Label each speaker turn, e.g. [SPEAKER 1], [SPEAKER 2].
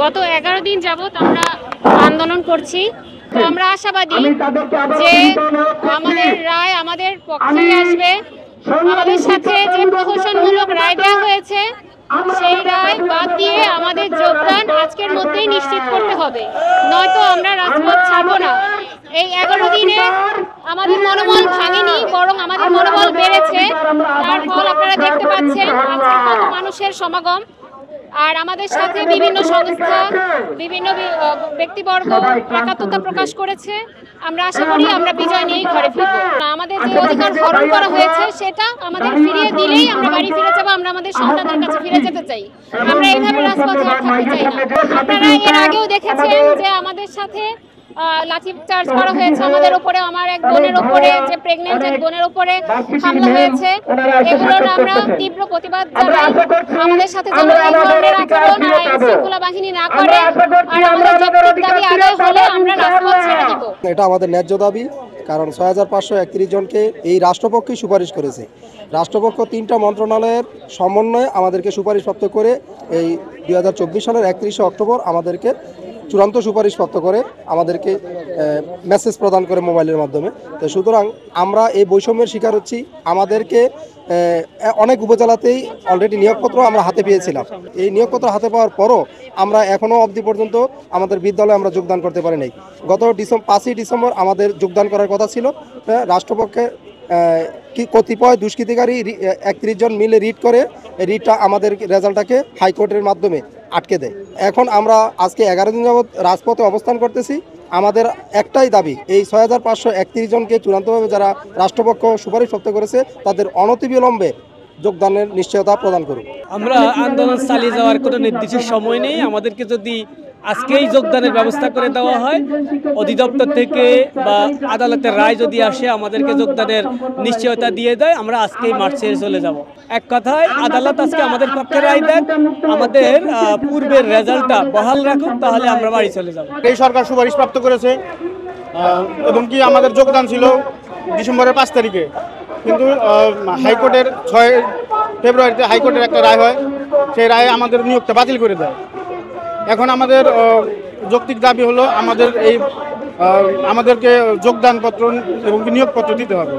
[SPEAKER 1] গত 11 দিন যাবত আমরা আন্দোলন করছি। তো আমরা আশাবাদী যে আমাদের রায় আমাদের পক্ষে আসবে। আমাদের সাথে যে প্রহসনমূলক রায় দেওয়া হয়েছে সেই রায় বাদ দিয়ে আমাদের যোগদান আজকের মধ্যেই নিশ্চিত করতে হবে, নয়তো আমরা রাজপথ ছাড়বো না। এই 11 দিনে আমাদের মনোবল ভাঙেনি, বরং আমাদের মনোবল বেড়েছে। তার ফল আপনারা দেখতে পাচ্ছেন, আজকে কত মানুষের সমাগম। আর আমাদের সাথে বিভিন্ন সংস্থা, বিভিন্ন ব্যক্তিবর্গ একাত্মতা প্রকাশ করেছে। আমরা আশা করি আমরা বিজয় নিয়েই ঘরে ফিরব। আমাদের যে অধিকার হরণ করা হয়েছে সেটা আমাদের ফিরিয়ে দিলেই আমরা বাড়ি ফিরে যাবো। আমরা আমাদের সন্তানদের কাছে ফিরে যেতে চাই। আমরা এইভাবে রাজপথে আর থাকতে চাই না। আপনারা এর আগেও দেখেছেন যে আমাদের সাথে লাঠি চার্জ করা হয়েছে আমাদের উপরে, আমার এক বোনের উপরে, যে প্রেগনেন্ট এক বোনের উপরে হামলা হয়েছে। এগুলোর আমরা তীব্র প্রতিবাদ জানাই। আমাদের সাথে যেন এই ধরনের আচরণ আইন শৃঙ্খলা বাহিনী না করে, আর আমাদের যৌক্তিক দাবি আদায় হলে আমরা রাজপথ ছেড়ে দিব।
[SPEAKER 2] এটা আমাদের ন্যায্য দাবি, কারণ 6531 জনকে এই রাষ্ট্রপক্ষই সুপারিশ করেছে। রাষ্ট্রপক্ষ 3টা মন্ত্রণালয়ের সমন্বয়ে আমাদেরকে সুপারিশপ্রাপ্ত করে এই 2024 সালের 31 অক্টোবর আমাদেরকে চূড়ান্ত সুপারিশপ্রাপ্ত করে আমাদেরকে মেসেজ প্রদান করে মোবাইলের মাধ্যমে। তো সুতরাং আমরা এই বৈষম্যের শিকার হচ্ছি। আমাদেরকে অনেক উপজেলাতেই অলরেডি নিয়োগপত্র আমরা হাতে পেয়েছিলাম। এই নিয়োগপত্র হাতে পাওয়ার পরও আমরা এখনও অবধি পর্যন্ত আমাদের বিদ্যালয়ে আমরা যোগদান করতে পারি নাই। গত 5ই ডিসেম্বর আমাদের যোগদান করার কথা ছিল। রাষ্ট্রপক্ষে কতিপয় দুষ্কৃতিকারী 31 জন মিলে রিট করে, রিটটা আমাদের রেজাল্টটাকে হাইকোর্টের মাধ্যমে আটকে দেয়। এখন আমরা আজকে 11 দিন যাবৎ রাজপথে অবস্থান করতেছি। আমাদের একটাই দাবি, এই 6531 জনকে চূড়ান্তভাবে যারা রাষ্ট্রপক্ষ সুপারিশপ্রাপ্ত করেছে তাদের অনতিবিলম্বে যোগদানের নিশ্চয়তা প্রদান করুন।
[SPEAKER 3] আমরা আন্দোলন চালিয়ে যাওয়ার কোনো নির্দিষ্ট সময় নেই। আমাদেরকে যদি আজকেই যোগদানের ব্যবস্থা করে দেওয়া হয়, অধিদপ্তর থেকে বা আদালতের রায় যদি আসে আমাদেরকে যোগদানের নিশ্চয়তা দিয়ে দেয়, আমরা আজকেই মাঠ ছেড়ে চলে যাব। এক কথায় আদালত আজকে আমাদের পক্ষে রায় দেন, আমাদের পূর্বের রেজাল্টটা বহাল রাখুক, তাহলে আমরা বাড়ি চলে যাব।
[SPEAKER 4] এই সরকার সুপারিশ প্রাপ্ত করেছে এবং কি আমাদের যোগদান ছিল ডিসেম্বরের 5 তারিখে, কিন্তু হাইকোর্টের 6 ফেব্রুয়ারিতে হাইকোর্টের একটা রায় হয়। সেই রায়ে আমাদের নিয়োগটা বাতিল করে দেয়। এখন আমাদের যৌক্তিক দাবি হলো আমাদেরকে যোগদানপত্র এবং নিয়োগপত্র দিতে হবে।